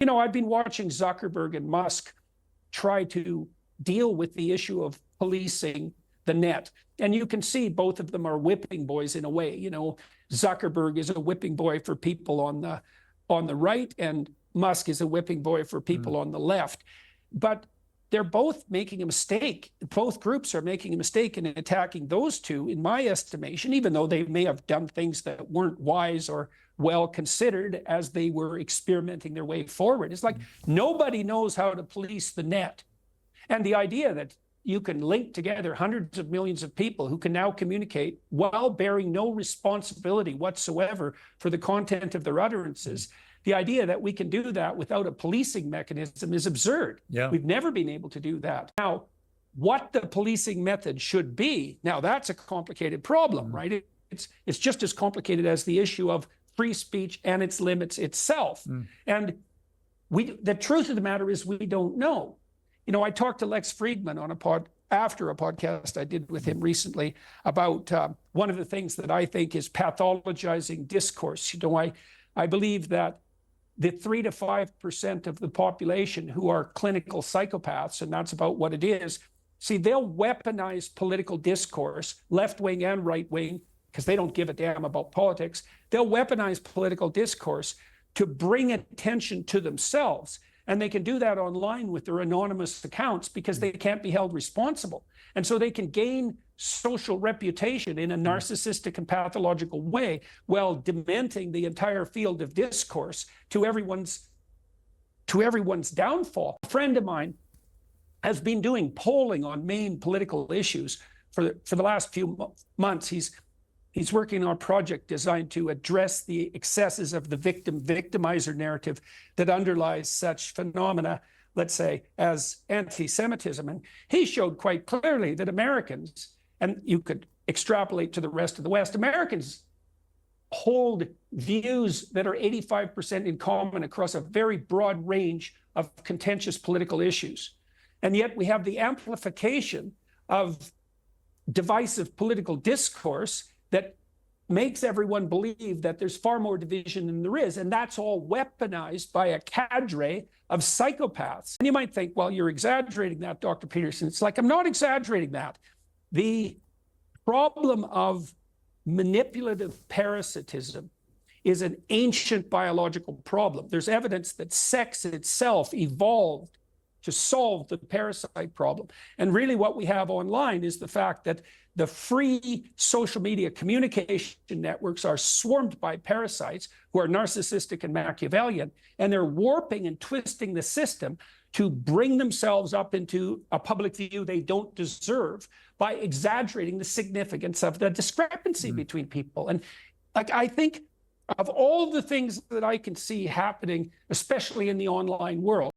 You know, I've been watching Zuckerberg and Musk try to deal with the issue of policing the net. And you can see both of them are whipping boys in a way. You know, Zuckerberg is a whipping boy for people on the right, and Musk is a whipping boy for people on the left. But they're both making a mistake. Both groups are making a mistake in attacking those two, in my estimation, even though they may have done things that weren't wise or well considered as they were experimenting their way forward. It's like nobody knows how to police the net. And the idea that you can link together hundreds of millions of people who can now communicate while bearing no responsibility whatsoever for the content of their utterances, the idea that we can do that without a policing mechanism is absurd. Yeah. We've never been able to do that. Now, what the policing method should be, now that's a complicated problem, right? It's just as complicated as the issue of free speech and its limits itself. And the truth of the matter is we don't know. You know, I talked to Lex Friedman on after a podcast I did with him recently about one of the things that I think is pathologizing discourse. You know, I believe that the 3 to 5% of the population who are clinical psychopaths, and that's about what it is, see, they'll weaponize political discourse, left-wing and right-wing, because they don't give a damn about politics. They'll weaponize political discourse to bring attention to themselves. And they can do that online with their anonymous accounts because they can't be held responsible. And so they can gain social reputation in a narcissistic and pathological way while dementing the entire field of discourse to everyone's downfall. A friend of mine has been doing polling on main political issues for the last few months. He's working on a project designed to address the excesses of the victim-victimizer narrative that underlies such phenomena, let's say, as anti-Semitism. And he showed quite clearly that Americans, and you could extrapolate to the rest of the West, Americans hold views that are 85% in common across a very broad range of contentious political issues. And yet we have the amplification of divisive political discourse that makes everyone believe that there's far more division than there is. And that's all weaponized by a cadre of psychopaths. And you might think, well, you're exaggerating that, Dr. Peterson. It's like, I'm not exaggerating that. The problem of manipulative parasitism is an ancient biological problem. There's evidence that sex itself evolved to solve the parasite problem. And really what we have online is the fact that the free social media communication networks are swarmed by parasites who are narcissistic and Machiavellian, and they're warping and twisting the system to bring themselves up into a public view they don't deserve by exaggerating the significance of the discrepancy between people. And like, I think of all the things that I can see happening, especially in the online world,